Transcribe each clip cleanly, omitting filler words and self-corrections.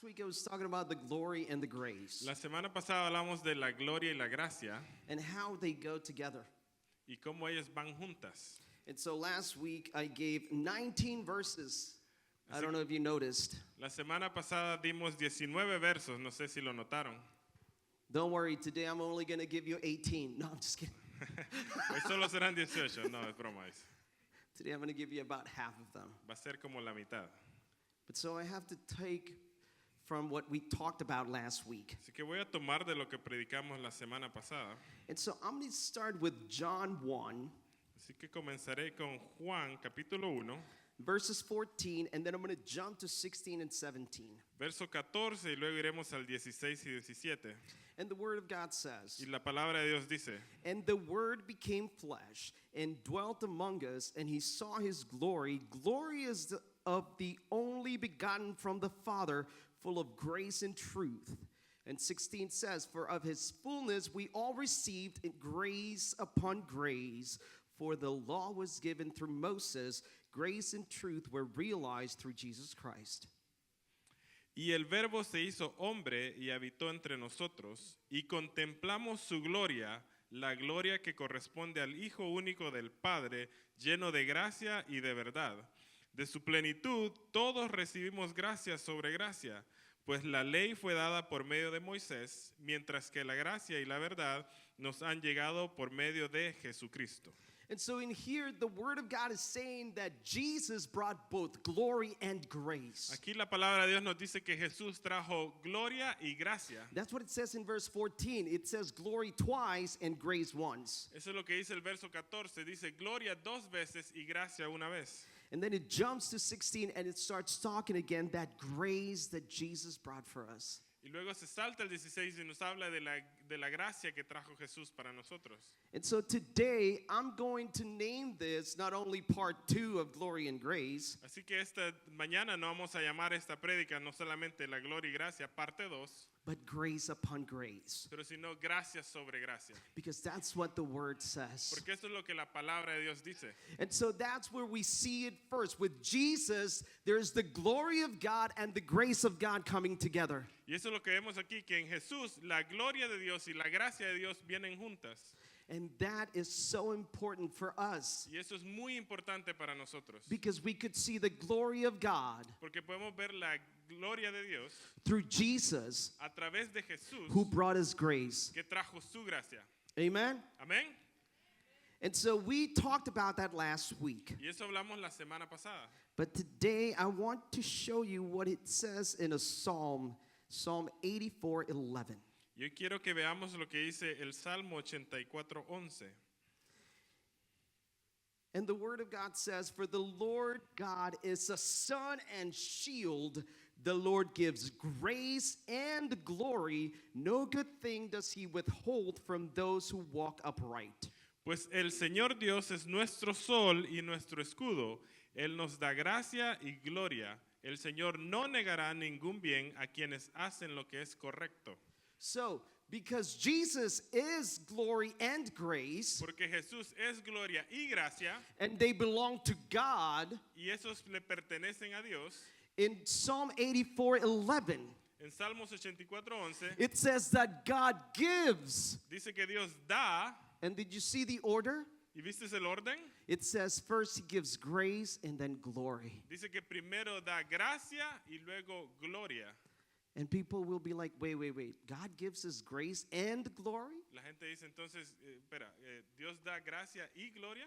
week I was talking about the glory and the grace La semana pasada hablamos de la gloria y la gracia and how they go together. y cómo ellas van juntas. And so last week I gave 19 verses. I don't know if you noticed. La semana pasada dimos 19 versos, no sé si lo notaron. Don't worry, today I'm only going to give you 18. No, I'm just kidding. Hoy solo serán 18, no, es broma. Today I'm going to give you about half of them. Va a ser como la mitad. But so I have to take from what we talked about last week. Así que voy a tomar de lo que predicamos la semana pasada. And so I'm going to start with John 1, Así que comenzaré con Juan capítulo 1, verses 14, and then I'm going to jump to 16 and 17. verso 14 y luego iremos al 16 y 17. And the Word of God says, Y la palabra de Dios dice, "And the Word became flesh and dwelt among us, and he saw his glory. Glory is of the only begotten from the Father, full of grace and truth." And 16 says, "For of his fullness we all received in grace upon grace. For the law was given through Moses, grace and truth were realized through Jesus Christ." y el verbo se hizo hombre y habitó entre nosotros, y contemplamos su gloria, la gloria que corresponde al Hijo único del Padre, lleno de gracia y de verdad. De su plenitud todos recibimos gracia sobre gracia, pues la ley fue dada por medio de Moisés, mientras que la gracia y la verdad nos han llegado por medio de Jesucristo. And so in here, the Word of God is saying that Jesus brought both glory and grace. Aquí la palabra de Dios nos dice que Jesús trajo gloria y gracia. That's what it says in verse 14. It says glory twice and grace once. Eso es lo que dice el verso 14. Dice gloria dos veces y gracia una vez. And then it jumps to 16 and it starts talking again that grace that Jesus brought for us. Y luego se salta el 16 y nos habla de la gracia que trajo Jesús para nosotros. And so today I'm going to name this not only part 2 of glory and grace, Así que esta mañana no vamos a llamar esta prédica no solamente la gloria y gracia, parte 2, but grace upon grace. pero sino gracia sobre gracia. Because that's what the Word says. Porque eso es lo que la palabra de Dios dice. And so that's where we see it first. With Jesus, there's the glory of God and the grace of God coming together. Y eso es lo que vemos aquí, que en Jesús la gloria de Dios y la gracia de Dios vienen juntas. And that is so important for us Y eso es muy importante para nosotros. because we could see the glory of God Porque podemos ver la gloria de Dios through Jesus a través de Jesús who brought us grace. que trajo su gracia. Amen? Amén. And so we talked about that last week. Y eso hablamos la semana pasada. But today I want to show you what it says in a psalm, Psalm 84:11. Yo quiero que veamos lo que dice el Salmo 84:11. And the Word of God says, "For the Lord God is a sun and shield. The Lord gives grace and glory. No good thing does he withhold from those who walk upright." Pues el Señor Dios es nuestro sol y nuestro escudo. Él nos da gracia y gloria. El Señor no negará ningún bien a quienes hacen lo que es correcto. So, because Jesus is glory and grace, Porque Jesús es gloria y gracia, and they belong to God, y esos le pertenecen a Dios. in Psalm 84:11, En Salmos 84:11 it says that God gives. dice que Dios da, And did you see the order? ¿y viste el orden? It says first he gives grace and then glory. Dice que primero da gracia y luego gloria. And people will be like, wait. God gives us grace and glory? La gente dice entonces, ¿Dios da gracia y gloria?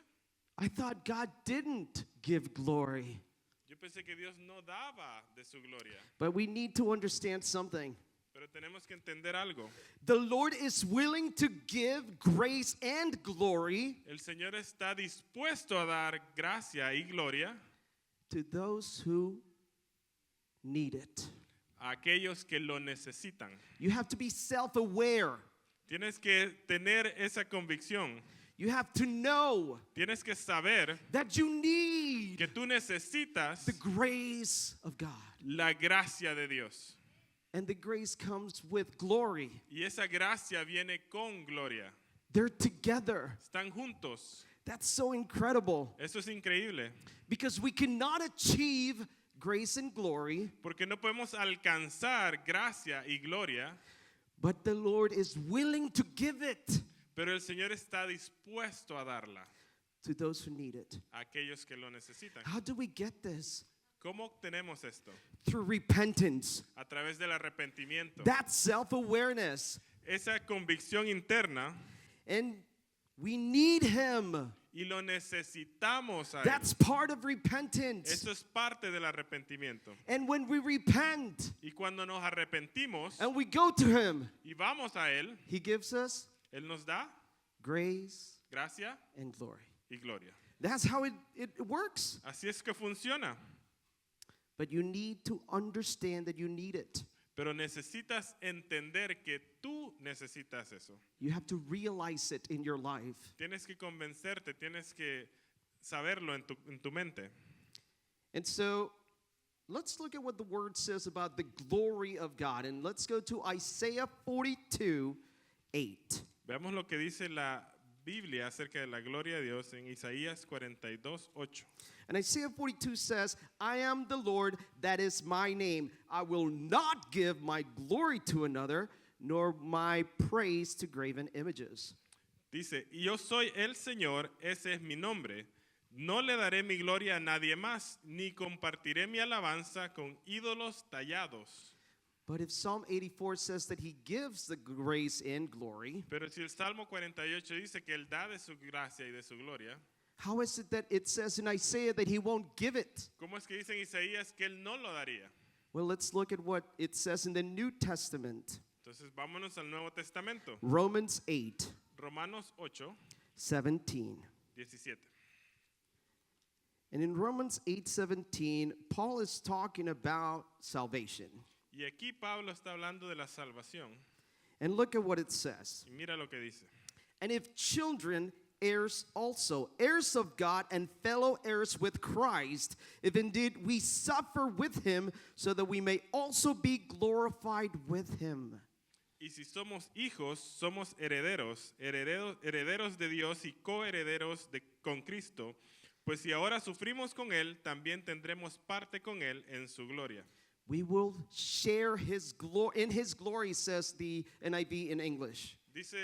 I thought God didn't give glory. Yo pensé que Dios no daba de su gloria, But we need to understand something. pero tenemos que entender algo. The Lord is willing to give grace and glory El Señor está dispuesto a dar gracia y gloria to those who need it. a aquellos que lo necesitan. You have to be self-aware. Tienes que tener esa convicción. You have to know Tienes que saber that you need que tú necesitas the grace of God. la gracia de Dios. And the grace comes with glory. Y esa gracia viene con gloria. They're together. Están juntos. That's so incredible. Eso es increíble. Because we cannot achieve grace and glory, porque no podemos alcanzar gracia y gloria, but the Lord is willing to give it pero el Señor está dispuesto a darla to those who need it. a aquellos que lo necesitan. How do we get this? ¿Cómo obtenemos esto? Through repentance. A través del arrepentimiento. That's self-awareness. Esa convicción interna, And we need him. y lo necesitamos a Él. That's part of repentance. Eso es parte del arrepentimiento. And when we repent Y cuando nos arrepentimos and we go to him, y vamos a Él, he gives us Él nos da grace gracia and glory. y gloria. That's how it works. Así es que funciona. But you need to understand that you need it. Pero necesitas entender que tú necesitas eso. You have to realize it in your life. Tienes que convencerte, tienes que saberlo en tu mente. And so let's look at what the word says about the glory of God. And let's go to Isaiah 42:8. Veamos lo que dice la Biblia acerca de la gloria de Dios en Isaías 42:8. And Isaiah 42 says, I am the Lord, that is my name. I will not give my glory to another, nor my praise to graven images. Dice, y yo soy el Señor, ese es mi nombre. No le daré mi gloria a nadie más, ni compartiré mi alabanza con ídolos tallados. But if Psalm 84 says that he gives the grace and glory, Pero si el Salmo 48 dice que Él da de su gracia y de su gloria, how is it that it says in Isaiah that he won't give it? ¿cómo es que dice en Isaías que Él no lo daría? Well, let's look at what it says in the New Testament. Entonces vámonos al Nuevo Testamento. Romans 8, Romanos 8, 17. 17. And in Romans 8:17, Paul is talking about salvation. Y aquí Pablo está hablando de la salvación. And look at what it says. Y mira lo que dice. And if children, heirs also, heirs of God and fellow heirs with Christ, if indeed we suffer with him, so that we may also be glorified with him. Y si somos hijos, somos herederos, herederos de Dios y coherederos con Cristo, pues si ahora sufrimos con Él, también tendremos parte con Él en su gloria. We will share his glory. In his glory, says the NIV in English. Dice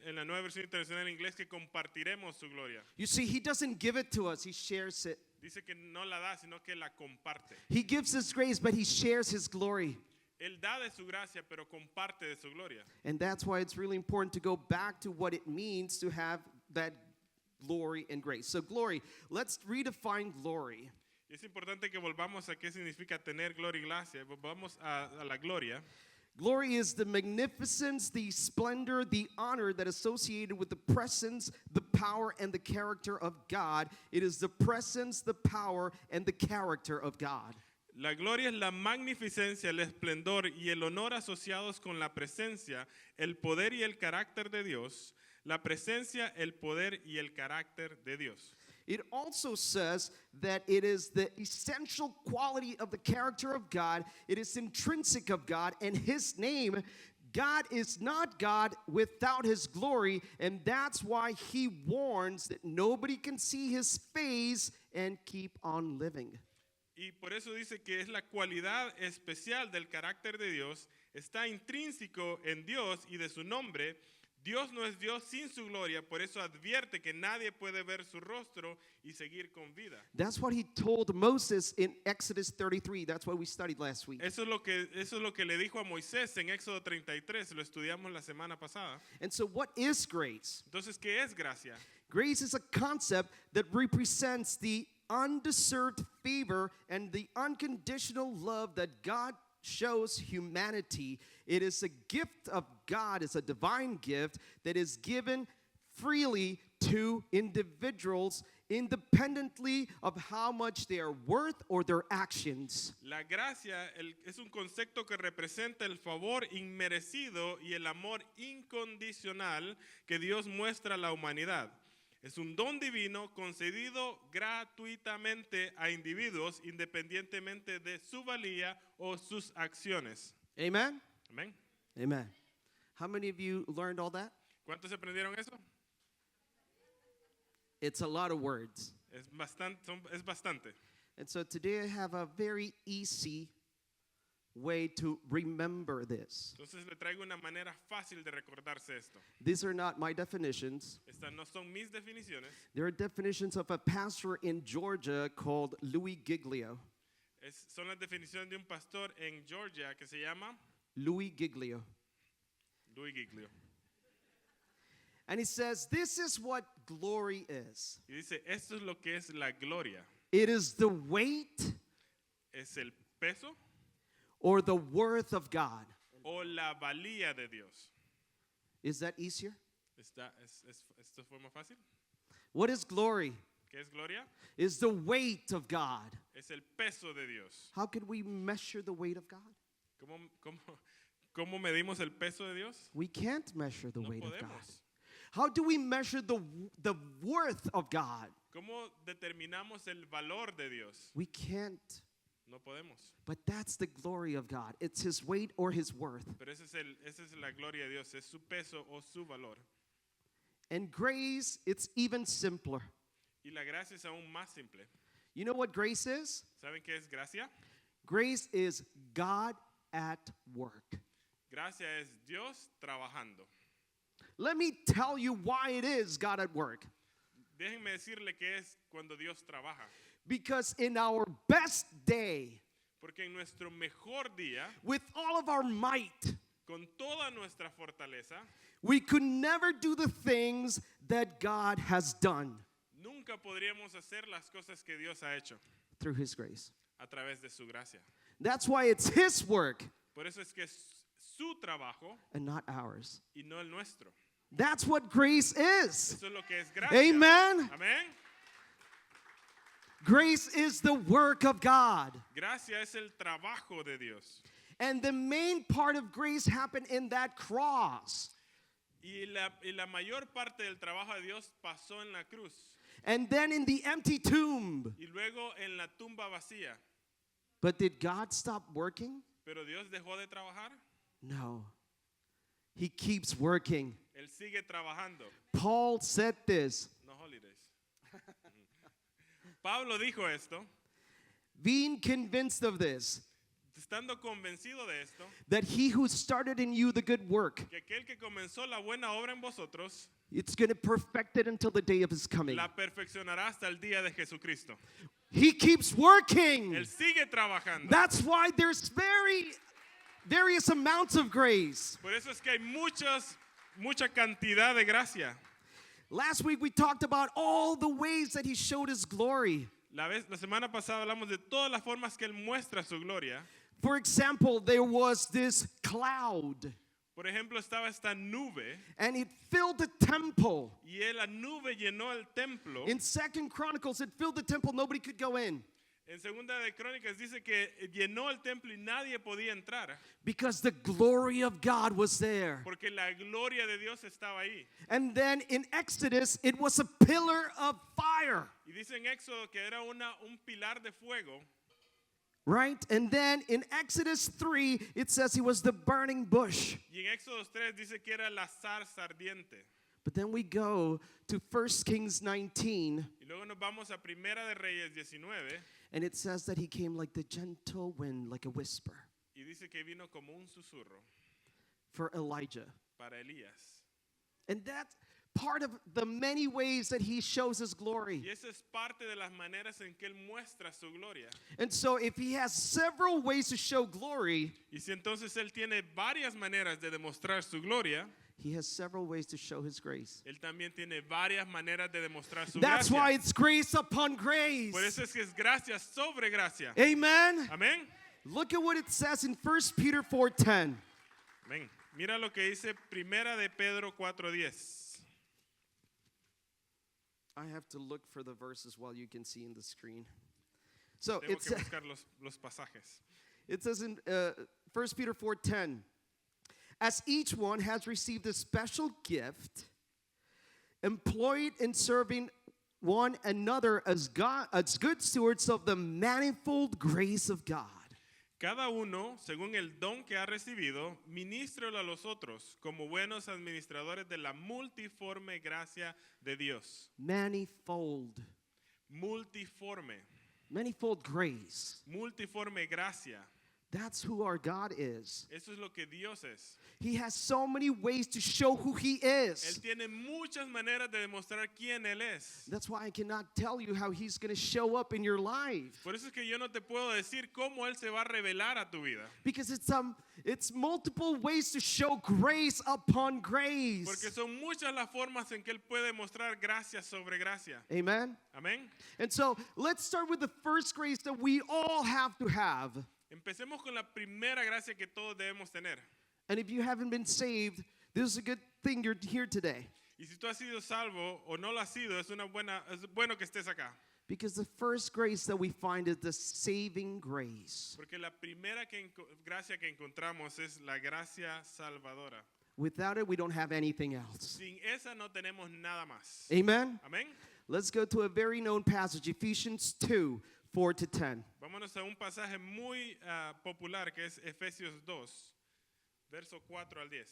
en la nueva versión internacional en inglés que compartiremos su gloria. You see, he doesn't give it to us, he shares it. Dice que no la da, sino que la comparte. He gives his grace, but he shares his glory. Él da de su gracia, pero comparte de su gloria. And that's why it's really important to go back to what it means to have that glory and grace. So glory, let's redefine glory. Y es importante que volvamos a qué significa tener gloria y gracia. Volvamos a la gloria. Glory is the magnificence, the splendor, the honor that is associated with the presence, the power, and the character of God. It is the presence, the power, and the character of God. La gloria es la magnificencia, el esplendor y el honor asociados con la presencia, el poder y el carácter de Dios. La presencia, el poder y el carácter de Dios. It also says that it is the essential quality of the character of God. It is intrinsic of God and his name. God is not God without his glory, and that's why he warns that nobody can see his face and keep on living. Y por eso dice que es la cualidad especial del carácter de Dios, está intrínseco en Dios y de su nombre. Dios no es Dios sin su gloria, por eso advierte que nadie puede ver su rostro y seguir con vida. That's what he told Moses in Exodus 33. That's what we studied last week. Eso es lo que le dijo a Moisés en Éxodo 33, lo estudiamos la semana pasada. And so what is grace? Entonces, ¿qué es gracia? Grace is a concept that represents the undeserved favor and the unconditional love that God shows humanity. It is a gift of God, it's a divine gift that is given freely to individuals independently of how much they are worth or their actions. La gracia es un concepto que representa el favor inmerecido y el amor incondicional que Dios muestra a la humanidad. Es un don divino concedido gratuitamente a individuos independientemente de su valía o sus acciones. Amen? Amén. Amen. How many of you learned all that? ¿Cuántos aprendieron eso? It's a lot of words. Es bastante. And so today I have a very easy way to remember this. Entonces le traigo una manera fácil de recordarse esto. These are not my definitions. Estas no son mis definiciones, There are definitions of a pastor in Georgia called Louis Giglio. son las definiciones de un pastor en Georgia que se llama Louis Giglio. Louis Giglio. And he says, this is what glory is. Y dice, esto es lo que es la gloria. It is the weight Es el peso or the worth of God. o la valía de Dios. Is that easier? ¿Esto fue más fácil? What is glory? ¿Qué es gloria? Is the weight of God. Es el peso de Dios. How can we measure the weight of God? ¿Cómo medimos el peso de Dios? We can't measure the No weight of God. podemos. How do we measure the worth of God? ¿Cómo determinamos el valor de Dios? We can't. No podemos. But that's the glory of God. It's his weight or his worth. Pero esa es la gloria de Dios, es su peso o su valor. And grace, it's even simpler. Y la gracia es aún más simple. You know what grace is? ¿Saben qué es gracia? Grace is God at work. Gracia es Dios trabajando. Let me tell you why it is God at work. Déjenme decirle que es cuando Dios trabaja. Because in our best day, Porque en nuestro mejor día, with all of our might, con toda nuestra fortaleza, we could never do the things that God has done nunca podríamos hacer las cosas que Dios ha hecho through his grace. a través de su gracia. That's why it's his work Por eso es que es su trabajo and not ours. y no el nuestro. That's what grace is. Eso es lo que es gracia. Amen. Amén. Grace is the work of God. Gracia es el trabajo de Dios. And the main part of grace happened in that cross. Y la mayor parte del trabajo de Dios pasó en la cruz. And then in the empty tomb. Y luego en la tumba vacía. But did God stop working? Pero Dios dejó de trabajar. No. He keeps working. Él sigue trabajando. Paul said this, No holidays. Pablo dijo esto, being convinced of this, estando convencido de esto, that he who started in you the good work, que aquel que comenzó la buena obra en vosotros, it's going to perfect it until the day of his coming. la perfeccionará hasta el día de Jesucristo. He keeps working. Él sigue trabajando. That's why there's various amounts of grace. Por eso es que hay mucha cantidad de gracia. Last week we talked about all the ways that he showed his glory. La semana pasada hablamos de todas las formas que Él muestra su gloria. For example, there was this cloud, Por ejemplo, estaba esta nube and it filled the temple. y la nube llenó el templo. In 2 Chronicles, it filled the temple. Nobody could go in. En Segunda de Crónicas dice que llenó el templo y nadie podía entrar Because the glory of God was there. porque la gloria de Dios estaba ahí. And then in Exodus, it was a pillar of fire, Y dice en Éxodo que era un pilar de fuego. right? And then in Exodus 3, it says he was the burning bush. Y en Éxodo 3 dice que era la zarza ardiente. But then we go to 1 Kings 19, Y luego nos vamos a Primera de Reyes 19 and it says that he came like the gentle wind, like a whisper, y dice que vino como un susurro for Elijah. para Elías. And that's part of the many ways that he shows his glory. Y esa es parte de las maneras en que Él muestra su gloria. And so if he has several ways to show glory, Y si entonces Él tiene varias maneras de demostrar su gloria, he has several ways to show his grace. Él también tiene varias maneras de demostrar su That's gracia. why it's grace upon grace. Por eso es que es gracia sobre gracia. Amen. Amén. Look at what it says in 1 Peter 4:10. Amén. Mira lo que dice Primera de Pedro 4:10. I have to look for the verses while you can see in the screen. So Tengo it, que sa- buscar los pasajes. it says in 1 Peter 4:10, as each one has received a special gift, employed in serving one another as good stewards of the manifold grace of God. Cada uno, según el don que ha recibido, ministrelo a los otros como buenos administradores de la multiforme gracia de Dios. Manifold. Multiforme. Manifold grace. multiforme gracia. That's who our God is. Eso es lo que Dios es. He has so many ways to show who He Él is. tiene muchas maneras de demostrar quién Él es. That's why I cannot tell you how He's going to show up in your life. Por eso es que yo no te puedo decir cómo Él se va a revelar a tu vida. Because it's multiple ways to show grace upon grace. Porque son muchas las formas en que Él puede mostrar gracia sobre gracia. Amen. Amén. And so let's start with the first grace that we all have to have. Empecemos con la primera gracia que todos debemos tener. And if you haven't been saved, this is a good thing you're here today. Y si tú has sido salvo o no lo has sido, es bueno que estés acá. Because the first grace that we find is the saving grace. Porque la primera gracia que encontramos es la gracia salvadora. Without it, we don't have anything else. Sin esa no tenemos nada más. Amen? Amén. Let's go to a very known passage, Ephesians 2, 4 to 10. Vámonos a un pasaje muy popular que es Efesios 2, verso 4 al 10.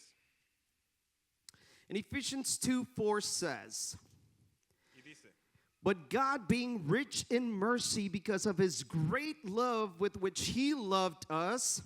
And Ephesians 2, 4 says, Y dice, But God, being rich in mercy because of His great love with which He loved us,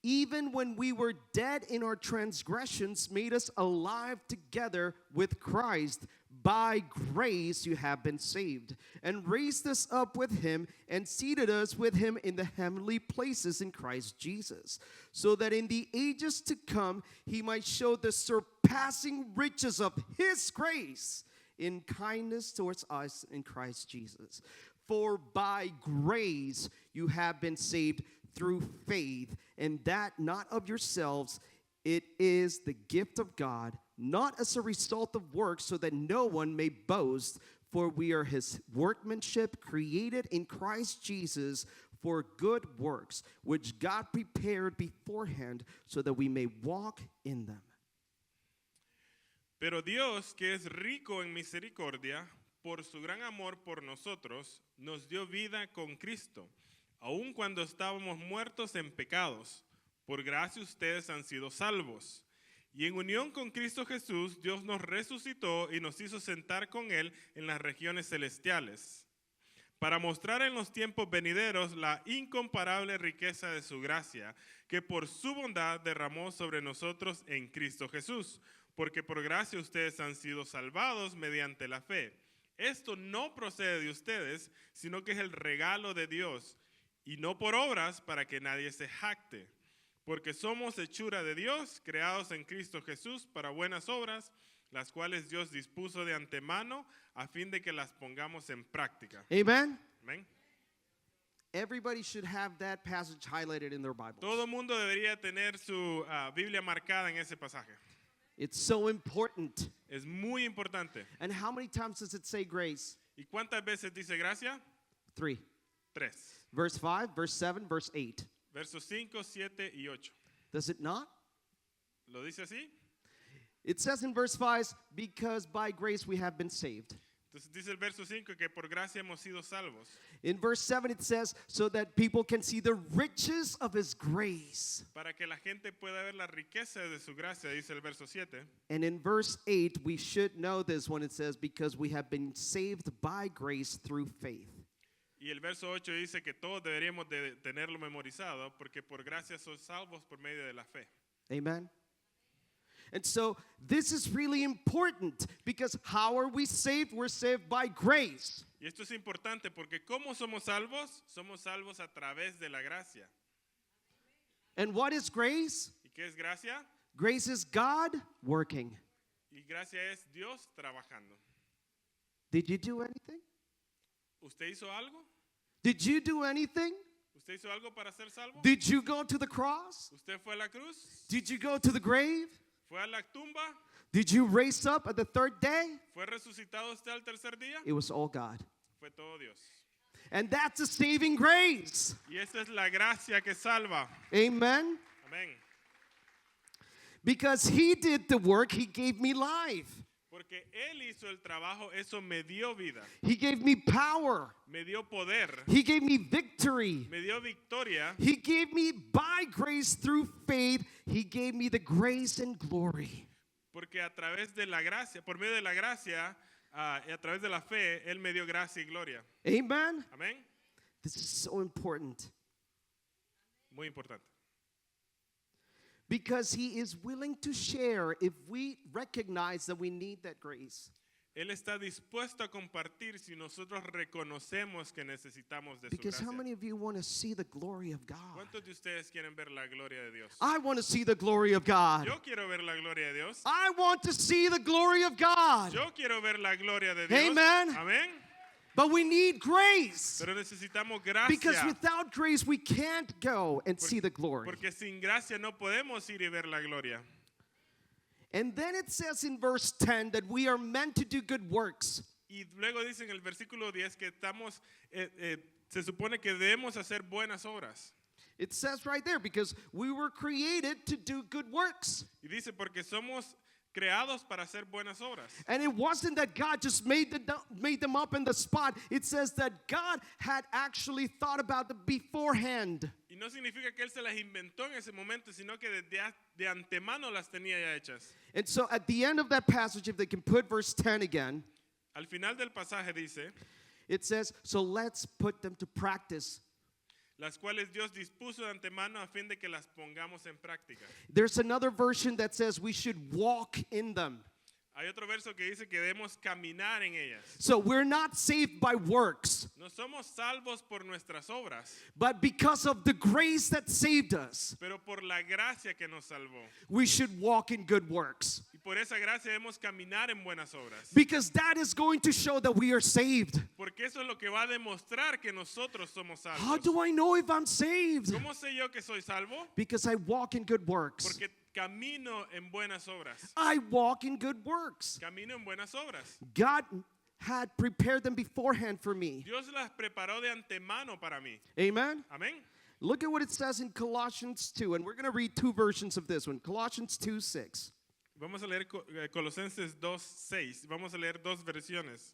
even when we were dead in our transgressions, made us alive together with Christ. By grace you have been saved, and raised us up with Him, and seated us with Him in the heavenly places in Christ Jesus, so that in the ages to come He might show the surpassing riches of His grace in kindness towards us in Christ Jesus. For by grace you have been saved through faith, and that not of yourselves, it is the gift of God, not as a result of works, so that no one may boast. For we are His workmanship, created in Christ Jesus for good works, which God prepared beforehand, so that we may walk in them. pero Dios, que es rico en misericordia, por su gran amor por nosotros, nos dio vida con Cristo, aun cuando estábamos muertos en pecados. Por gracia ustedes han sido salvos. Y en unión con Cristo Jesús, Dios nos resucitó y nos hizo sentar con Él en las regiones celestiales, para mostrar en los tiempos venideros la incomparable riqueza de su gracia, que por su bondad derramó sobre nosotros en Cristo Jesús. Porque por gracia ustedes han sido salvados mediante la fe. Esto no procede de ustedes, sino que es el regalo de Dios, y no por obras para que nadie se jacte. Porque somos hechura de Dios, creados en Cristo Jesús para buenas obras, las cuales Dios dispuso de antemano a fin de que las pongamos en práctica. Amen? Amén. Everybody should have that passage highlighted in their Bible. Todo mundo debería tener su Biblia marcada en ese pasaje. It's so important. Es muy importante. And how many times does it say grace? ¿Y cuántas veces dice gracia? 3. 3. Verse 5, verse 7, verse 8. Versos 5, 7 y 8. Does it not? ¿Lo dice así? It says in verse 5, because by grace we have been saved. Entonces dice el verso 5 que por gracia hemos sido salvos. In verse 7 it says, so that people can see the riches of His grace. Para que la gente pueda ver la riqueza de su gracia, dice el verso 7. And in verse 8, we should know this when it says, because we have been saved by grace through faith. Y el verso 8 dice que todos deberíamos de tenerlo memorizado, porque por gracia son salvos por medio de la fe. Amen? And so this is really important, because how are we saved? We're saved by grace. Y esto es importante porque ¿cómo somos salvos? Somos salvos a través de la gracia. And what is grace? ¿Y qué es gracia? Grace is God working. Y gracia es Dios trabajando. Did you do anything? ¿Usted hizo algo? Did you do anything? ¿Usted hizo algo para ser salvo? Did you go to the cross? ¿Usted fue a la cruz? Did you go to the grave? ¿Fue a la tumba? Did you raise up at the third day? ¿Fue resucitado usted al tercer día? It was all God. Fue todo Dios. And that's a saving grace. Y esa es la gracia que salva. Amen? Amén. Because He did the work, He gave me life. Porque Él hizo el trabajo, eso me dio vida, He gave me power. me dio poder, He gave me victory. me dio victoria. He gave me by grace through faith. He gave me the grace and glory. Porque a través de la gracia, por medio de la gracia y a través de la fe, Él me dio gracia y gloria. Amen? Amén. This is so important Muy importante. because he is willing to share if we recognize that we need that grace. Él está dispuesto a compartir si nosotros reconocemos que necesitamos de su Because how gracia. many of you want to see the glory of God? ¿Cuántos de ustedes quieren ver la gloria de Dios? I want to see the glory of God. Yo quiero ver la gloria de Dios. I want to see the glory of God. Yo quiero ver la gloria de Dios. Amen. Amén. But we need grace. Pero necesitamos gracia. Because without grace, we can't go and see the glory. Porque sin gracia no podemos ir y ver la gloria. And then it says in verse 10 that we are meant to do good works. Y luego dice en el versículo 10 que estamos, se supone que debemos hacer buenas obras. It says right there, because we were created to do good works. Y dice porque somos creados para hacer buenas obras. And it wasn't that God just made them up in the spot. It says that God had actually thought about them beforehand. Y no significa que Él se las inventó en ese momento, sino que de antemano las tenía ya hechas. And so at the end of that passage, if they can put verse 10 again, Al final del pasaje dice, it says, so let's put them to practice. las cuales Dios dispuso de antemano a fin de que las pongamos en práctica. There's another version that says we should walk in them. Hay otro verso que dice que debemos caminar en ellas. So we're not saved by works, No somos salvos por nuestras obras, but because of the grace that saved us, pero por la gracia que nos salvó. we should walk in good works. Y por esa gracia debemos caminar en buenas obras. Because that is going to show that we are saved. Porque eso es lo que va a demostrar que nosotros somos How salvos. do I know if I'm saved? ¿Cómo sé yo que soy salvo? Because I walk in good works. Porque camino en buenas obras. I walk in good works. Camino en buenas obras. God had prepared them beforehand for me. Dios las preparó de antemano para mí. Amen? Amén. Look at what it says in Colossians 2, and we're going to read two versions of this one. Colossians 2:6. Vamos a leer Colosenses 2:6. Vamos a leer dos versiones.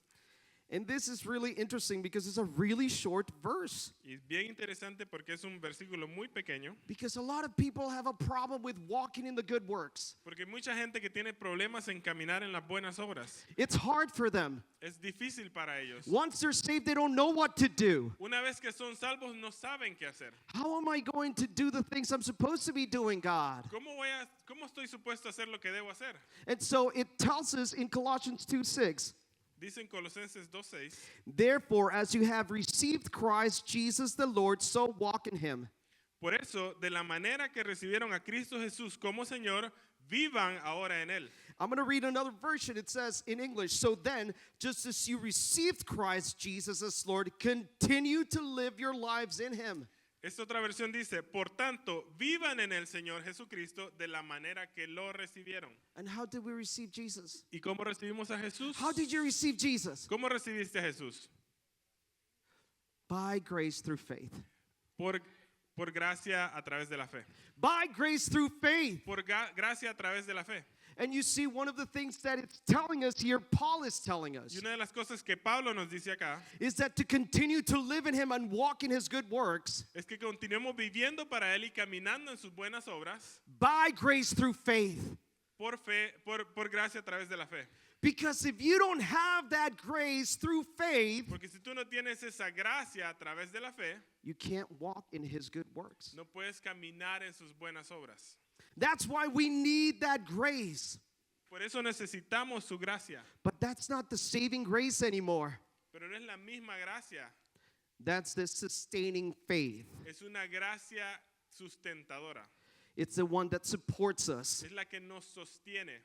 And this is really interesting because it's a really short verse. Y es bien interesante porque es un versículo muy pequeño. Because a lot of people have a problem with walking in the good works. Porque hay mucha gente que tiene problemas en caminar en las buenas obras. It's hard for them. Es difícil para ellos. Once they're saved, they don't know what to do. Una vez que son salvos no saben qué hacer. How am I going to do the things I'm supposed to be doing, God? ¿Cómo estoy supuesto a hacer lo que debo hacer? And so it tells us in Colossians 2:6, Dice en Colosenses 2:6, therefore, as you have received Christ Jesus the Lord, so walk in him. por eso, de la manera que recibieron a Cristo Jesús como Señor, vivan ahora en Él. I'm going to read another version. It says in English, so then, just as you received Christ Jesus as Lord, continue to live your lives in him. Esta otra versión dice, por tanto, vivan en el Señor Jesucristo de la manera que lo recibieron. And how did we receive Jesus? ¿Y cómo recibimos a Jesús? How did you receive Jesus? ¿Cómo recibiste a Jesús? By grace through faith. Por gracia a través de la fe. By grace through faith. Por gracia a través de la fe. And you see, one of the things that it's telling us here, Paul is telling Y us, una de las cosas que Pablo nos dice acá is that to continue to live in him and walk in his good works es que continuemos viviendo para Él y caminando en sus buenas obras by grace through faith. por fe, por gracia a través de la fe. Because if you don't have that grace through faith, Porque si tú no tienes esa gracia a través de la fe, you can't walk in his good works. no puedes caminar en sus buenas obras. That's why we need that grace. Por eso necesitamos su gracia. But that's not the saving grace anymore. Pero no es la misma gracia. That's the sustaining faith. Es una gracia sustentadora. It's the one that supports us Es la que nos sostiene.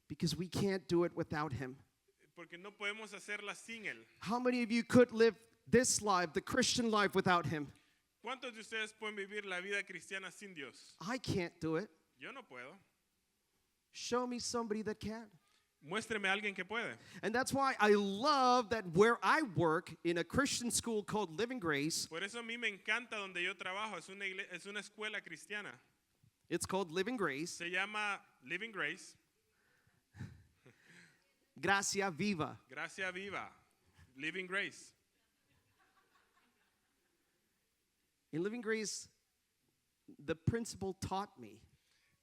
because we can't do it without him. Porque no podemos hacerla sin Él. How many of you could live this life, the Christian life, without him? ¿Cuántos de ustedes pueden vivir la vida cristiana sin Dios? I can't do it. Yo no puedo. Show me somebody that can. Muéstreme a alguien que puede. And that's why I love that where I work in a Christian school called Living Grace, Por eso a mí me encanta donde yo trabajo. Es una escuela cristiana. it's called Living Grace, Se llama Living Grace. Gracia Viva. Gracia Viva. Living Grace. In Living Grace, the principal taught me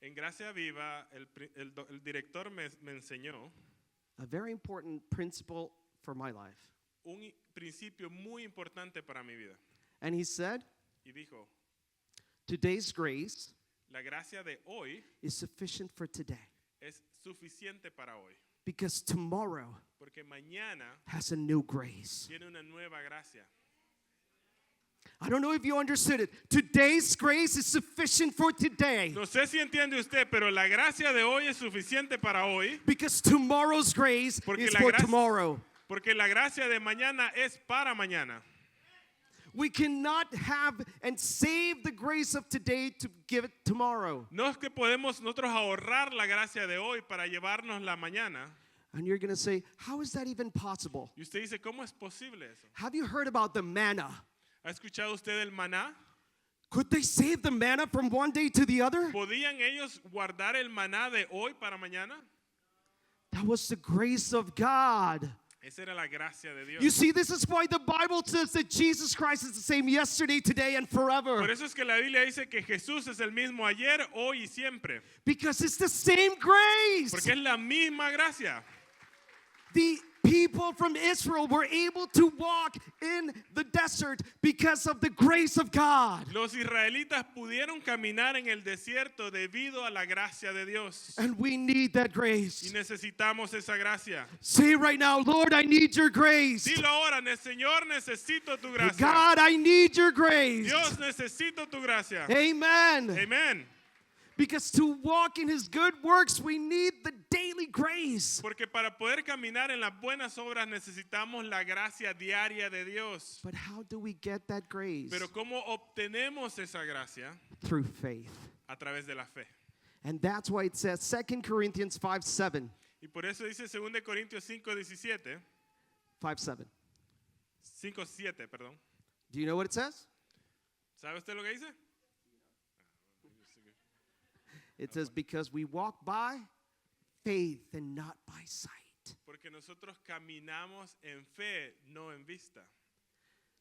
En Gracia Viva, el director me enseñó a very important principle for my life. un principio muy importante para mi vida. And he said, y dijo, today's grace la gracia de hoy is sufficient for today es suficiente para hoy, because tomorrow porque mañana has a new grace. tiene una nueva gracia. I don't know if you understood it. Today's grace is sufficient for today No sé si entiende usted, pero la gracia de hoy es suficiente para hoy, because tomorrow's grace Porque is la for gracia- tomorrow. porque la gracia de mañana es para mañana. We cannot have and save the grace of today to give it tomorrow. No es que podemos nosotros ahorrar la gracia de hoy para llevarnos la mañana. And you're going to say, how is that even possible? Y usted dice, ¿cómo es posible eso? Have you heard about the manna? ¿Ha escuchado usted el maná? Could they save the manna from one day to the other? ¿Podían ellos guardar el maná de hoy para mañana? That was the grace of God. Esa era la gracia de Dios. You see, this is why the Bible says that Jesus Christ is the same yesterday, today, and forever. Por eso es que la Biblia dice que Jesús es el mismo ayer, hoy y siempre. Because it's the same grace. Porque es la misma gracia. The people from Israel were able to walk in the desert because of the grace of God. Los israelitas pudieron caminar en el desierto debido a la gracia de Dios. And we need that Y grace. necesitamos esa gracia. Say right now, Lord, I need your grace. Dilo ahora, Señor, necesito tu gracia. God, I need your grace. Dios, necesito tu gracia. Amen. Amén. Because to walk in his good works, we need the daily grace. Porque para poder caminar en las buenas obras necesitamos la gracia diaria de Dios. But how do we get that grace? Pero ¿cómo obtenemos esa gracia? Through faith. A través de la fe. And that's why it says 2 Corinthians 5:7. Y por eso dice 2 Corintios 5:17, 5:7. 5:7, perdón. Do you know what it says? ¿Sabe usted lo que dice? It says, because we walk by faith and not by sight. Porque nosotros caminamos en fe, no en vista.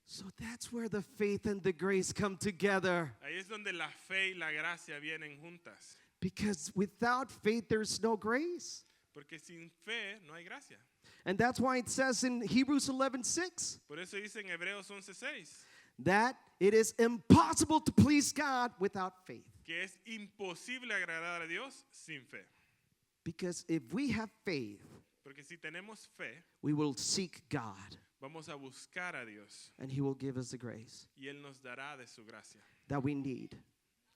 So that's where the faith and the grace come together. Ahí es donde la fe y la gracia vienen juntas. Because without faith, there's no grace. Porque sin fe no hay gracia. And that's why it says in Hebrews 11:6 Por eso dice en Hebreos 11:6 that it is impossible to please God without faith. que es imposible agradar a Dios sin fe. Because if we have faith, Porque si tenemos fe, we will seek God vamos a buscar a Dios and he will give us the grace y Él nos dará de su gracia that we need.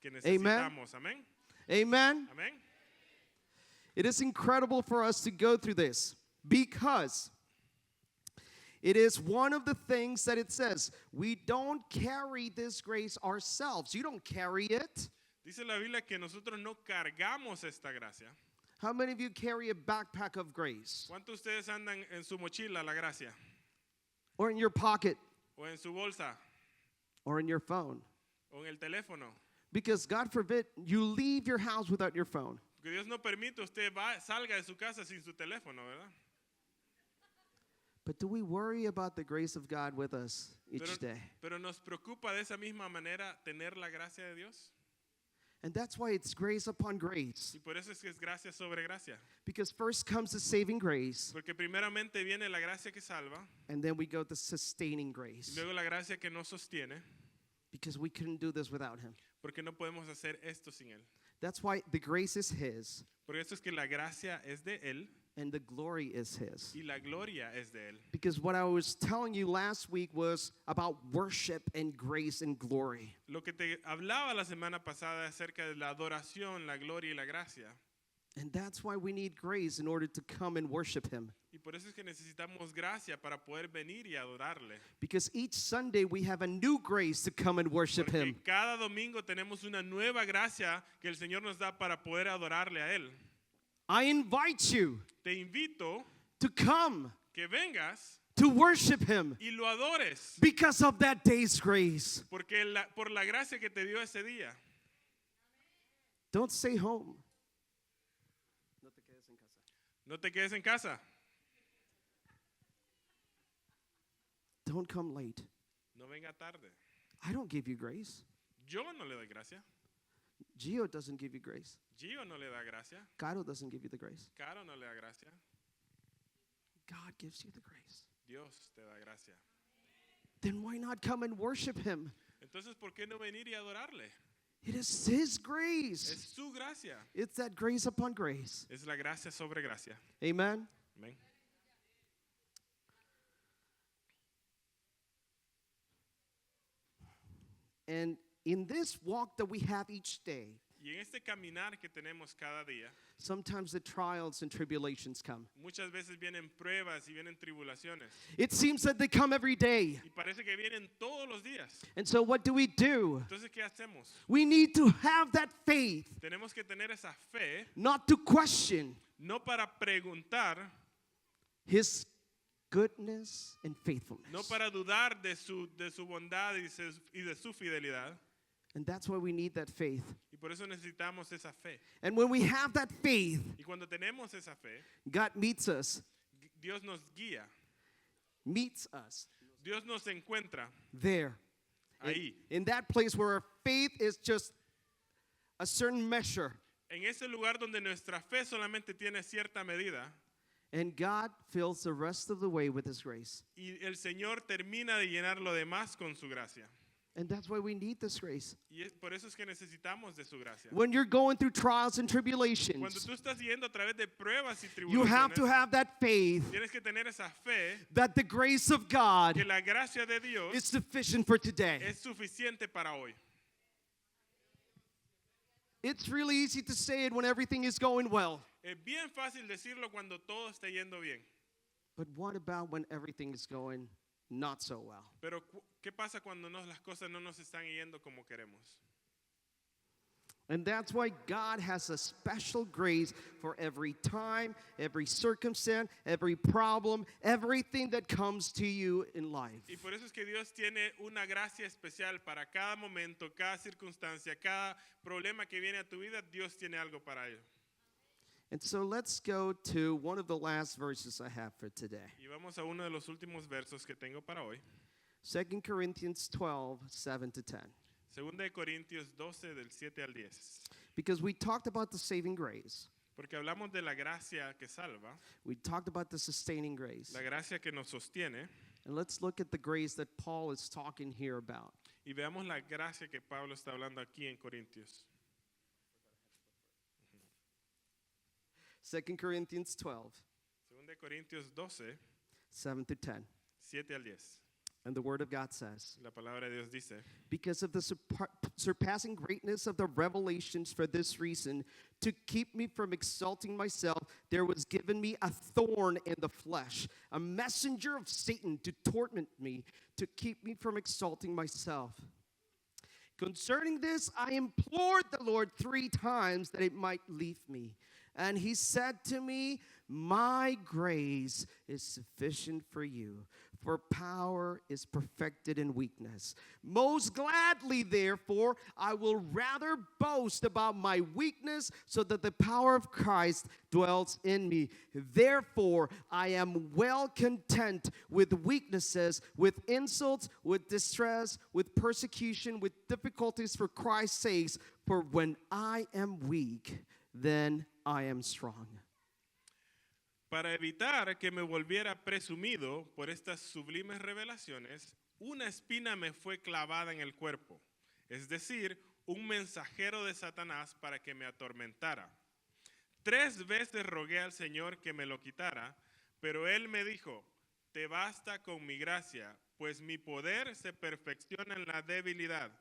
que necesitamos. Amén. Amen. Amén. It is incredible for us to go through this because it is one of the things that it says. We don't carry this grace ourselves. You don't carry it. Dice la Biblia que nosotros no cargamos esta gracia. How many of you carry a backpack of grace? ¿Cuántos de ustedes andan en su mochila la gracia? Or in your pocket? ¿O en su bolsa? Or in your phone? ¿O en el teléfono? Because God forbid you leave your house without your phone. Porque Dios no permite usted salga de su casa sin su teléfono, ¿verdad? But do we worry about the grace of God with us each day? Pero nos preocupa de esa misma manera tener la gracia de Dios. And that's why it's grace upon grace. Y por eso es que es gracia sobre gracia. Because first comes the saving grace, Porque primeramente viene la gracia que salva, and then we go to sustaining y grace. luego la gracia que nos sostiene, Because we couldn't do this without him. porque no podemos hacer esto sin Él. That's why the grace is his, Por eso es que la gracia es de Él and the glory is his. y la gloria es de Él. Because what I was telling you last week was about worship and grace and glory. Lo que te hablaba la semana pasada acerca de la adoración, la gloria y la gracia. And that's why we need grace in order to come and worship him. Y por eso es que necesitamos gracia para poder venir y adorarle. Because each Sunday we have a new grace to come and worship him. Porque cada domingo tenemos una nueva gracia que el Señor nos da para poder adorarle a Él. I invite you Te invito to come que vengas to worship him y lo adores. because of that day's grace. Porque por la gracia que te dio ese día. Don't stay home. No te quedes en casa. Don't come late. No venga tarde. I don't give you grace. Yo no le doy gracia. Gio doesn't give you grace. Gio no le da gracia. Caro doesn't give you the grace. Caro no le da gracia. God gives you the grace. Dios te da gracia. then why not come and worship him? Entonces, ¿por qué no venir y adorarle? It is his grace. Es su gracia. It's that grace upon grace. Es la gracia sobre gracia. Amen. Amén. And in this walk that we have each day, Y en este caminar que tenemos cada día, sometimes the trials and tribulations come. muchas veces vienen pruebas y vienen tribulaciones. It seems that they come every day. Y parece que vienen todos los días. And so what do? Entonces, ¿qué hacemos? We need to have that faith, Tenemos que tener esa fe, not to question no para preguntar, his goodness and faithfulness. no para dudar de su bondad y de su fidelidad. And that's why we need that faith. Y por eso necesitamos esa fe. And when we have that faith, Y cuando tenemos esa fe, God meets us, Dios nos guía, Dios nos encuentra there. ahí. In that place where our faith is just a certain measure. En ese lugar donde nuestra fe solamente tiene cierta medida And God fills the rest of the way with his grace. y el Señor termina de llenar lo demás con su gracia. And that's why we need this grace. Y por eso es que necesitamos de su gracia. When you're going through trials and Cuando tribulations, tú estás yendo a través de pruebas y you have to tribulaciones, have that faith tienes que tener esa fe that the grace of God que la gracia de Dios is sufficient for today. es suficiente para hoy. It's really easy to say it when everything is going well. Es bien fácil decirlo cuando todo está yendo bien. But what about when everything is going not so well? Pero ¿qué pasa cuando las cosas no nos están yendo como queremos? And that's why God has a special grace for every time, every circumstance, every problem, everything that comes to you in life. Y por eso es que Dios tiene una gracia especial para cada momento, cada circunstancia, cada problema que viene a tu vida, Dios tiene algo para ello. And so let's go to one of the last verses I have for today. Y vamos a uno de los últimos versos que tengo para hoy. 2 Corinthians 12, 7 to 10. Segunda de Corintios 12 del 7 al 10. Because we talked about the saving grace. Porque hablamos de la gracia que salva, We talked about the sustaining grace. la gracia que nos sostiene, And let's look at the grace that Paul is talking here about. y veamos la gracia que Pablo está hablando aquí en Corintios. 2 Corinthians 12, Segunda de Corintios 12, 7 to 10. 7 al 10. And the word of God says, La palabra de Dios dice, because of the surpassing greatness of the revelations, for this reason, to keep me from exalting myself, there was given me a thorn in the flesh, a messenger of Satan to torment me, to keep me from exalting myself. Concerning this, I implored the Lord 3 times that it might leave me. And he said to me, my grace is sufficient for you, for power is perfected in weakness. Most gladly, therefore, I will rather boast about my weakness, so that the power of Christ dwells in me. Therefore, I am well content with weaknesses, with insults, with distress, with persecution, with difficulties for Christ's sake. For when I am weak, then I am strong. para evitar que me volviera presumido por estas sublimes revelaciones, una espina me fue clavada en el cuerpo, es decir, un mensajero de Satanás para que me atormentara. 3 veces rogué al Señor que me lo quitara, pero Él me dijo, te basta con mi gracia, pues mi poder se perfecciona en la debilidad.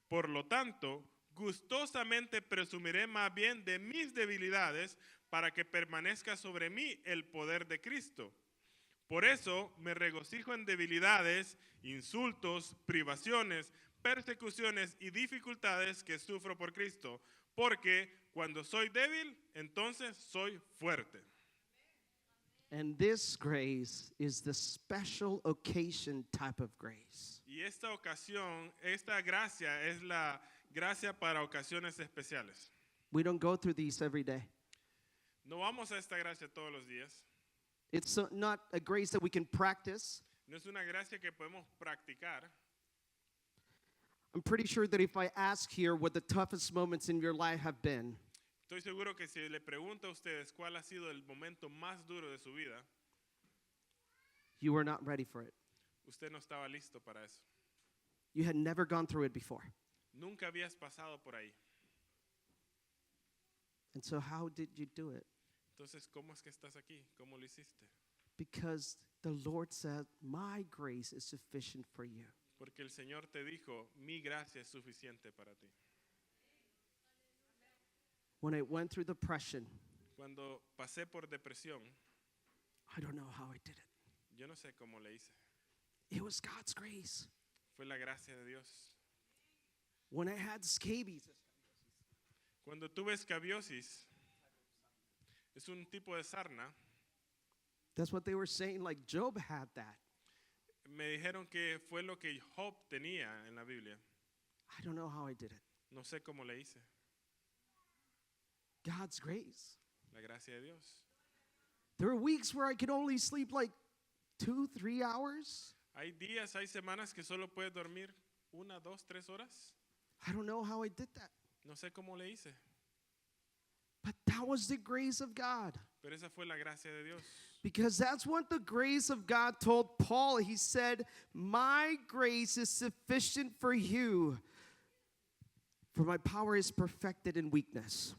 Por lo tanto, gustosamente presumiré más bien de mis debilidades para que permanezca sobre mí el poder de Cristo. Por eso me regocijo en debilidades, insultos, privaciones, persecuciones y dificultades que sufro por Cristo, porque cuando soy débil, entonces soy fuerte. And this grace is the special occasion type of grace. Y esta ocasión, esta gracia es la gracia para ocasiones especiales. We don't go through these every day. No vamos a esta gracia todos los días. It's not a grace that we can practice. No es una gracia que podemos practicar. I'm pretty sure that if I ask here what the toughest moments in your life have been, Estoy seguro que si le pregunto a ustedes cuál ha sido el momento más duro de su vida, you were not ready for it. usted no estaba listo para eso. You had never gone through it before. Nunca habías pasado por ahí. And so how did you do it? Entonces, ¿cómo es que estás aquí? ¿Cómo lo hiciste? Because the Lord said, my grace is sufficient for you. Porque el Señor te dijo, mi gracia es suficiente para ti. When I went through depression, Cuando pasé por depresión, I don't know how I did it. yo no sé cómo le hice. It was God's grace. Fue la gracia de Dios. When I had scabies, Cuando tuve escabiosis, es un tipo de sarna, that's what they were saying, like Job had that. me dijeron que fue lo que Job tenía en la Biblia. I don't know how I did it. No sé cómo le hice. God's grace. La gracia de Dios. There were weeks where I could only sleep like 2-3 hours. Hay días, hay semanas que solo puedes dormir 1, 2, 3 horas. I don't know how I did that. No sé cómo le hice. But that was the grace of God. Pero esa fue la gracia de Dios. Because that's what the grace of God told Paul. He said, my grace is sufficient for you, for my power is perfected in weakness.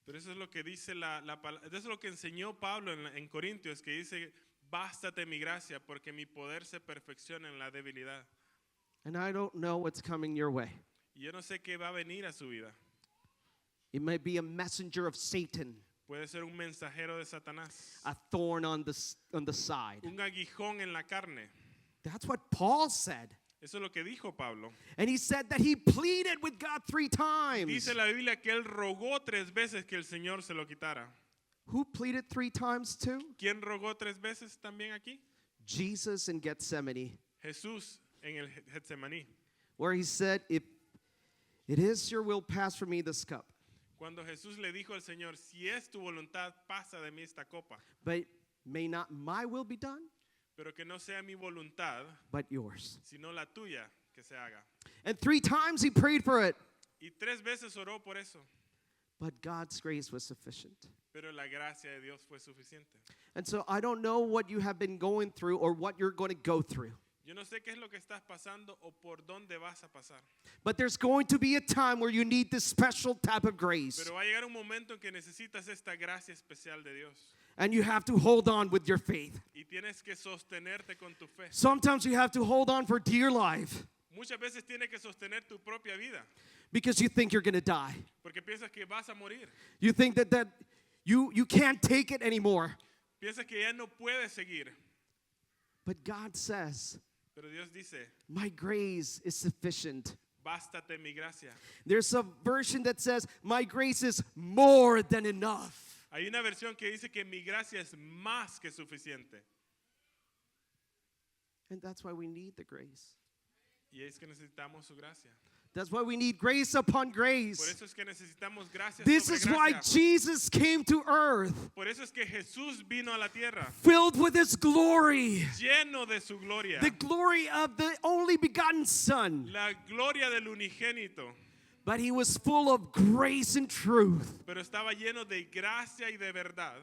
Pero eso es lo que dice eso es lo que enseñó Pablo en Corintios, que dice, bástate mi gracia, porque mi poder se perfecciona en la debilidad. And I don't know what's coming your way. Y yo no sé qué va a venir a su vida. It might be a messenger of Satan, Puede ser un mensajero de Satanás, a thorn on the side. un aguijón en la carne. That's what Paul said. Eso es lo que dijo Pablo. And he said that he pleaded with God 3 times. Dice la Biblia que él rogó 3 veces que el Señor se lo quitara. Who pleaded 3 times too? ¿Quién rogó 3 veces también aquí? Jesus in Gethsemane, Jesús en el Getsemaní. where he said, if it is your will, pass from me this cup. Cuando Jesús le dijo al Señor, si es tu voluntad, pasa de mí esta copa, But may not my will be done, pero que no sea mi voluntad, but yours. sino la tuya que se haga. And 3 times he prayed for it. Y 3 veces oró por eso, But God's grace was sufficient. pero la gracia de Dios fue suficiente. And so I don't know what you have been going through or what you're going to go through. Yo no sé qué es lo que estás pasando o por dónde vas a pasar, But there's going to be a time where you need this special type of grace. pero va a llegar un momento en que necesitas esta gracia especial de Dios. And you have to hold on with your faith. Y tienes que sostenerte con tu fe. Sometimes you have to hold on for dear life Muchas veces tienes que sostener tu propia vida, because you think you're going to die. porque piensas que vas a morir. You think that you can't take it anymore. Piensas que ya no puedes seguir. But God says, Pero Dios dice, my grace is sufficient. bástate mi gracia. There's a version that says, my grace is more than enough. Hay una versión que dice que mi gracia es más que suficiente. And that's why we need the grace. Y es que necesitamos su gracia. That's why we need grace upon Por grace. eso es que necesitamos gracia This sobre is why gracia. Jesus came to earth, Por eso es que Jesús vino a la tierra filled with his glory, lleno de su gloria. the glory of the only begotten Son. La gloria del unigénito. But he was full of grace and truth. Pero estaba lleno de gracia y de verdad.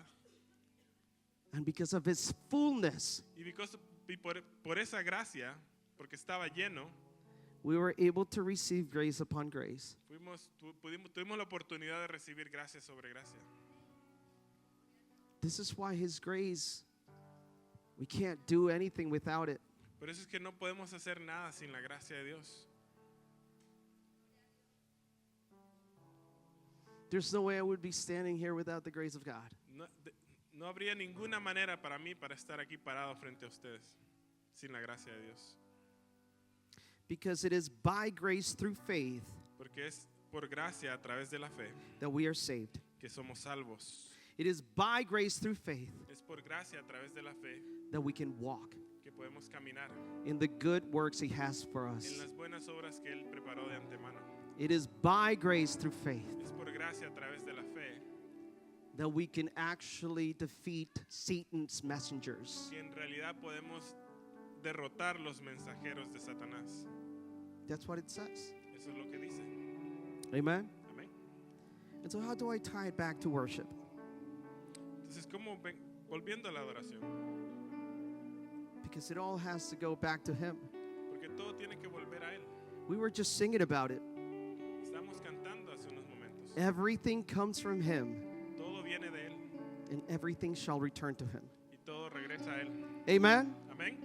And because of his fullness, Y por esa gracia, porque estaba lleno, we were able to receive grace upon grace. tuvimos la oportunidad de recibir gracia sobre gracia. This is why his grace, we can't do anything without it. Por eso es que no podemos hacer nada sin la gracia de Dios. There's no way I would be standing here without the grace of God. No habría ninguna manera para mí para estar aquí parado frente a ustedes sin la gracia de Dios. Because it is by grace through faith Porque es por gracia a través de la fe that we are saved. que somos salvos. It is by grace through faith Es por gracia a través de la fe that we can walk que podemos caminar in the good works he has for us. en las buenas obras que Él preparó de antemano. It is by grace through faith Es por gracia a través de la fe that we can actually defeat Satan's messengers. que en realidad podemos derrotar los mensajeros de Satanás. That's what it says. Eso es lo que dice. Amen? Amén. And so how do I tie it back to worship? Entonces, volviendo a la adoración, Because it all has to go back to Him. Porque todo tiene que volver a Él. We were just singing about it. Estamos cantando hace unos momentos. Everything comes from Him, Todo viene de Él and everything shall return to Him. y todo regresa a Él. Amen? Amén.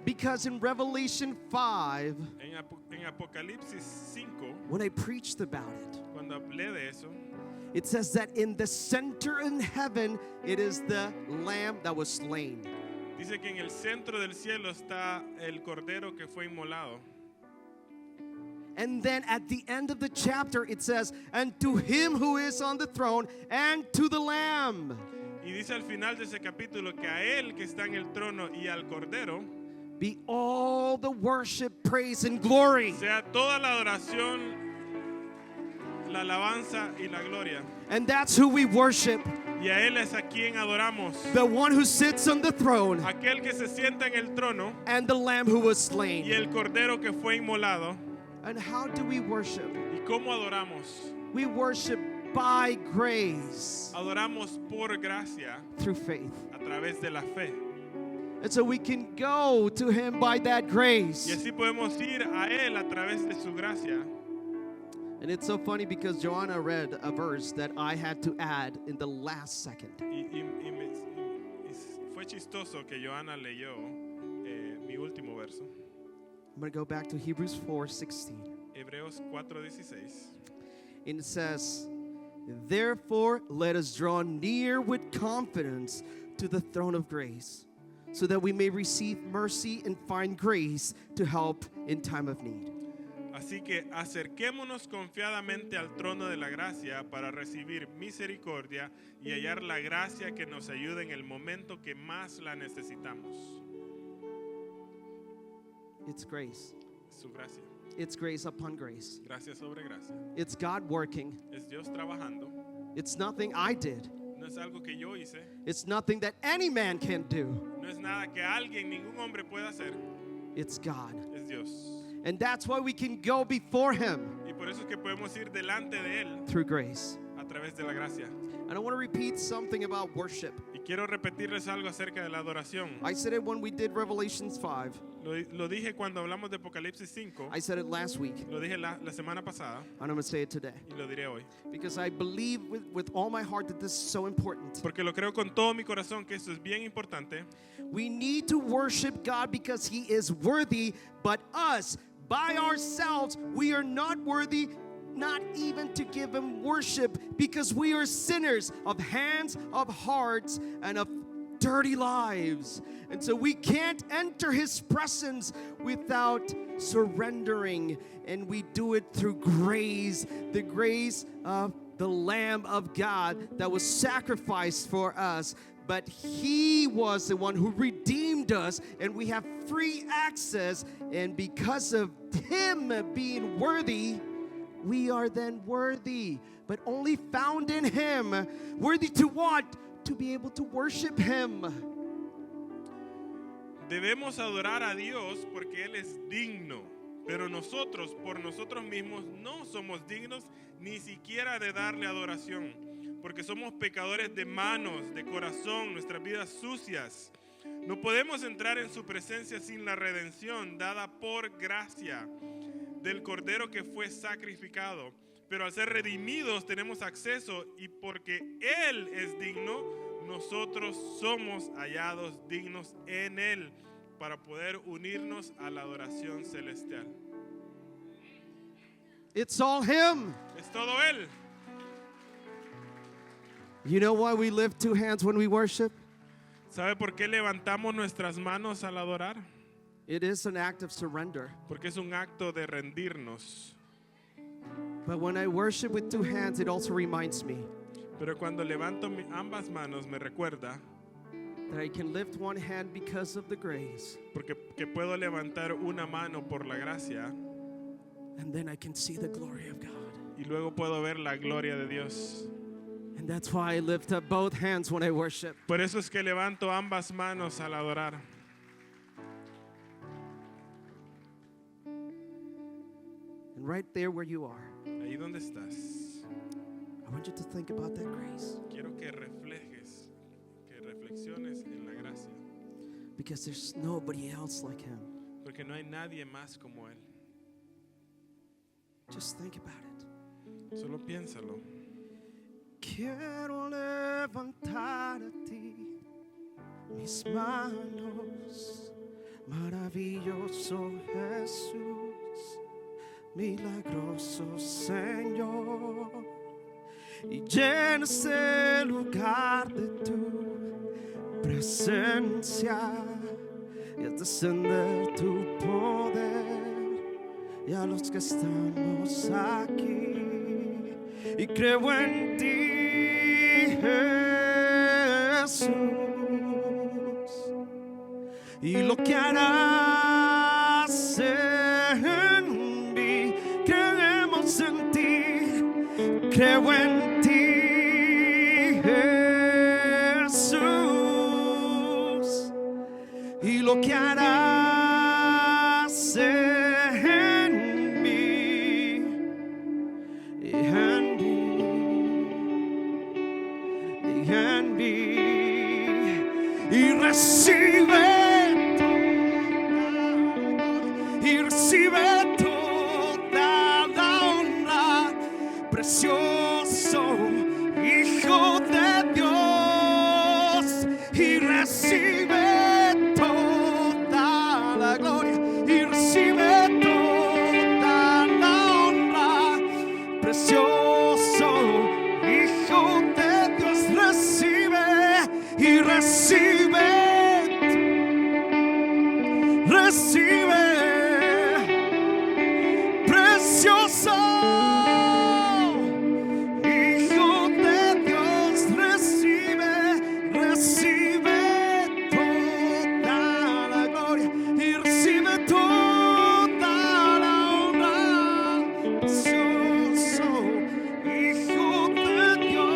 Because in Revelation 5, En Apocalipsis 5, when I preached about it, cuando hablé de eso, it says that in the center in heaven, it is the Lamb that was slain. dice que en el centro del cielo está el cordero que fue inmolado. And then at the end of the chapter, it says, and to Him who is on the throne and to the Lamb Y dice al final de ese capítulo que a Él que está en el trono y al cordero be all the worship, praise, and glory. sea toda la adoración, la alabanza y la gloria. And that's who we worship, Y a Él es a quien adoramos. the one who sits on the throne Aquel que se sienta en el trono and the Lamb who was y slain. el cordero que fue inmolado. And how do we worship? ¿Y cómo adoramos? We worship by grace Adoramos por gracia through faith. a través de la fe. And so we can go to Him by that Y grace. así podemos ir a Él a través de su gracia. And it's so funny because Joanna read a verse that I had to add in the last second. Fue chistoso que Joana leyó mi último verso, I'm going to go back to Hebrews 4:16. Hebreos 4:16. And it says, therefore, let us draw near with confidence to the throne of grace, so that we may receive mercy and find grace to help in time of need. Así que acerquémonos confiadamente al trono de la gracia para recibir misericordia y hallar la gracia que nos ayude en el momento que más la necesitamos. It's grace. Su gracia. It's grace upon grace. Gracia sobre gracia. It's God working. Es Dios trabajando. It's nothing I did. No es algo que yo hice. It's nothing that any man can do. No es nada que alguien, ningún hombre pueda hacer. It's God. Es Dios. And that's why we can go before Him Y por eso es que podemos ir delante de Él through grace. a través de la gracia. And I want to repeat something about worship. Y quiero repetirles algo acerca de la adoración. I said it when we did Revelations 5. Lo dije cuando hablamos de Apocalipsis 5. I said it last week. Lo dije la semana pasada And I'm going to say it today. y lo diré hoy. Because I believe with all my heart that this is so important. Porque lo creo con todo mi corazón que esto es bien importante. We need to worship God because He is worthy, but us, by ourselves, we are not worthy, not even to give Him worship, because we are sinners of hands, of hearts, and of dirty lives. And so we can't enter His presence without surrendering. And we do it through grace, the grace of the Lamb of God that was sacrificed for us. But He was the one who redeemed us, and we have free access. And because of Him being worthy, we are then worthy, but only found in Him. Worthy to what? To be able to worship Him. Debemos adorar a Dios porque Él es digno. Pero nosotros, por nosotros mismos, no somos dignos ni siquiera de darle adoración. Porque somos pecadores de manos, de corazón, nuestras vidas sucias. No podemos entrar en su presencia sin la redención dada por gracia del Cordero que fue sacrificado. Pero al ser redimidos tenemos acceso, y porque Él es digno, nosotros somos hallados dignos en Él para poder unirnos a la adoración celestial. It's all Him. Es todo Él. You know why we lift two hands when we worship? ¿Sabe por qué levantamos nuestras manos al adorar? It is an act of surrender. Porque es un acto de rendirnos. But when I worship with two hands, it also reminds me Pero cuando levanto ambas manos me recuerda that I can lift one hand because of the grace, porque que puedo levantar una mano por la gracia and then I can see the glory of God. y luego puedo ver la gloria de Dios. And that's why I lift up both hands when I worship. Por eso es que levanto ambas manos al adorar. And right there where you are, Ahí Ahí donde estás, I want you to think about that grace. quiero que reflexiones en la gracia, Because there's nobody else like him. porque no hay nadie más como Él. Just think about it. Solo piénsalo. Quiero levantar a ti mis manos, maravilloso Jesús, milagroso Señor, y llena este lugar de tu presencia y al descender tu poder y a los que estamos aquí. Y creo en ti, Jesús, y lo que harás en mí. Creemos en ti, creo en ti, Jesús, y lo que harás en mí, en mí, y recibe toda la honra, precioso Hijo de Dios, y recibe toda la gloria, y recibe toda la honra, precioso Hijo de Dios, recibe y recibe, precioso Hijo de Dios, recibe toda la gloria y recibe toda la honra, precioso Hijo de Dios.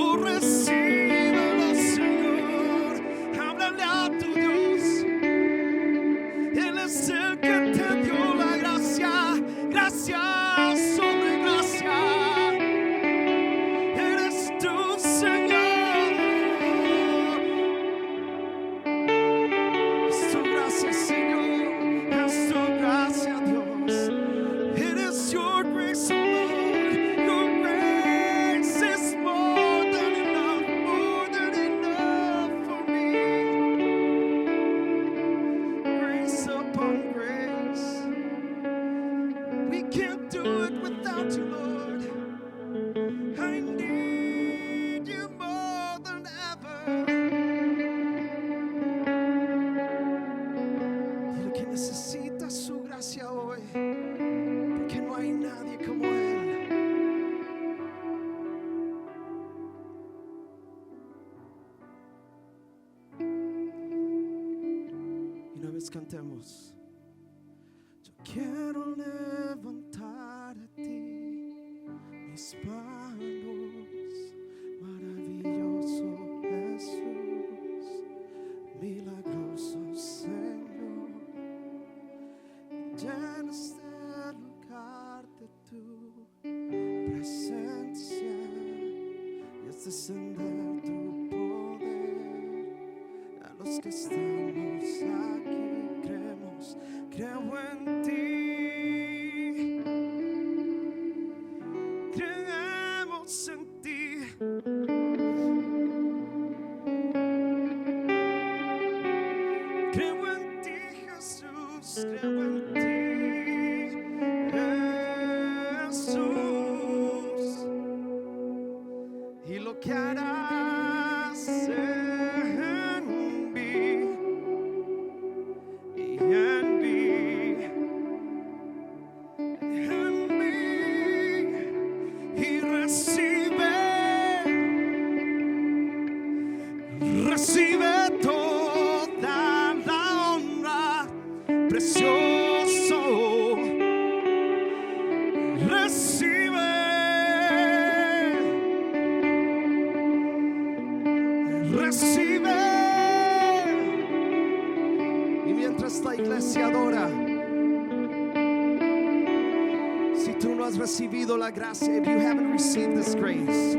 Oh, recíbelo, Señor, háblale a tu Dios. Él es el que te dio la gracia, gracia sobre gracia. Eres tu Señor. Es tu gracia, Señor, es tu gracia, Dios. It is your grace, oh Lord. Your grace is more than enough for me. Grace upon grace. We can't do it without you, Lord. I need you more than ever. Dile que necesitas su gracia hoy, porque no hay nadie como Él. Y una vez cantemos. Yo quiero levantar a ti mis manos, maravilloso Jesús, milagroso Señor, llena este lugar de tu presencia y es descender tu poder a los que estamos aquí. Creo en ti, creemos en ti, creo en ti, Jesús, creo en ti, Jesús, y lo que harás en mí y en mí, y recibe toda la honra, precioso, recibe, y mientras está iglesia adora. Si tú no has recibido la gracia, if you haven't received this grace,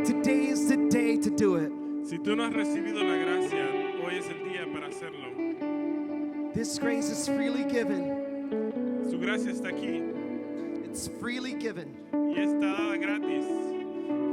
today is the day to do it. Si tú no has recibido la gracia, hoy es el día para hacerlo. This grace is freely given. Su gracia está aquí It's freely given. y está dada gratis.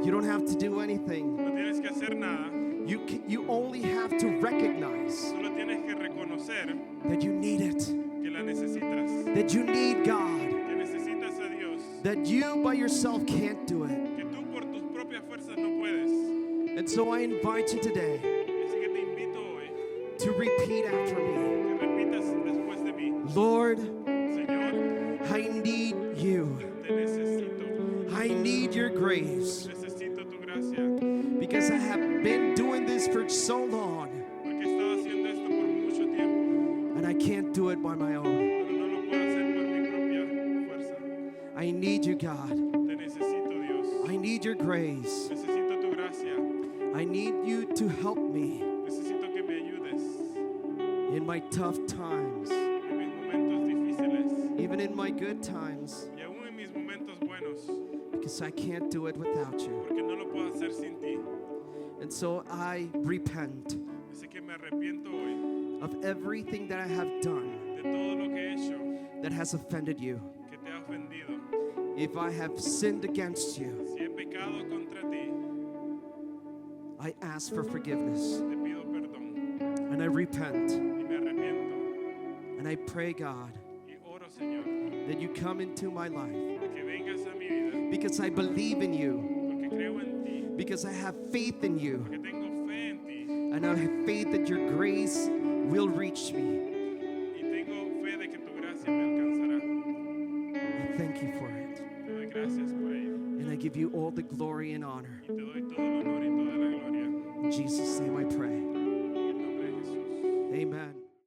You don't have to do anything. No tienes que hacer nada, You only have to recognize solo tienes que reconocer that you need it, que la necesitas, that you need God, que necesitas a Dios, that you by yourself can't do it. que tú por tus propias fuerzas no puedes. And so I invite you today Así que te invito hoy to repeat after me. que repitas después de mí. Lord, Señor, I need you. te necesito, I need your grace necesito tu gracia, because I have been doing this for so long porque he estado haciendo esto por mucho tiempo, and I can't do it by my own. pero no lo puedo hacer por mi propia fuerza. I need you, God. Te necesito, Dios. I need your grace. Necesito tu gracia. I need you to help me Necesito que me ayudes in my tough times, en mis momentos difíciles even in my good times, y aún en mis momentos buenos, because I can't do it without you. porque no lo puedo hacer sin ti. And so I repent Así que me arrepiento hoy of everything that I have done de todo lo que he hecho that has offended you. que te ha ofendido. If I have sinned against you, Si he pecado contra ti, I ask for forgiveness te pido perdón and I repent. y me arrepiento. And I pray, God, Y oro, Señor, that you come into my life que vengas a mi vida, because I believe in you, porque creo en ti, because I have faith in you, porque tengo fe en ti and I have faith that your grace will reach me. y tengo fe de que tu gracia me alcanzará. I thank you for it. Te doy gracias por ello And I give you all the glory and honor. y te doy todo el honor y toda la gloria. In Jesus' name I pray. En el nombre de Jesús. Amen.